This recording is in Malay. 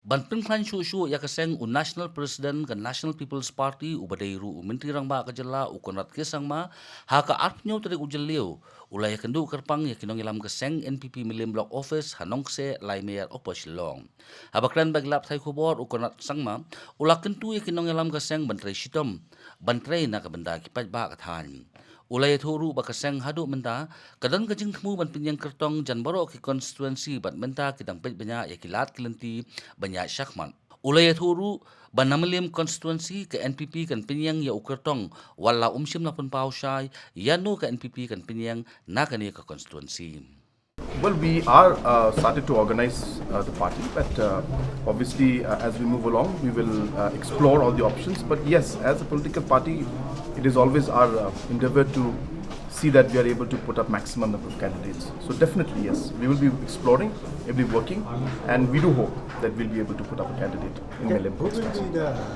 Banpeng klan syu ya keseng National President ke National People's Party ubadai ru menteri rang ba kajela Conrad ke Sangma ha ka arpnyo tere ujelio ulai kendu kerpang ya kinong ilam keseng NPP Milim Block Office hanong se lai mayor oposilong. Habakran baglap thai khobor Conrad Sangma ulak kentu ya kinong ilam keseng bantrai shitom bantrai na ka benda kipat ba kathan. Ulai thoru ba kaseng hadu menta kadang kajing temu ban Pynieng Kyrtong jan Baroh ki Konstitwensi bat menta kidang pet banyak ya kilat kelenti banyak syakman. Ulai thoru ban namalim Konstitwensi ke NPP kan Pynieng ya Kyrtong wala umsim lapun pausai ya no ke NPP kan Pynieng na kani ke Konstitwensi. Well, we are started to organize the party, but obviously, as we move along, we will explore all the options. But yes, as a political party, it is always our endeavor to see that we are able to put up maximum number of candidates. So definitely, yes, we will be exploring, we'll be working, and we do hope that we'll be able to put up a candidate in Milim.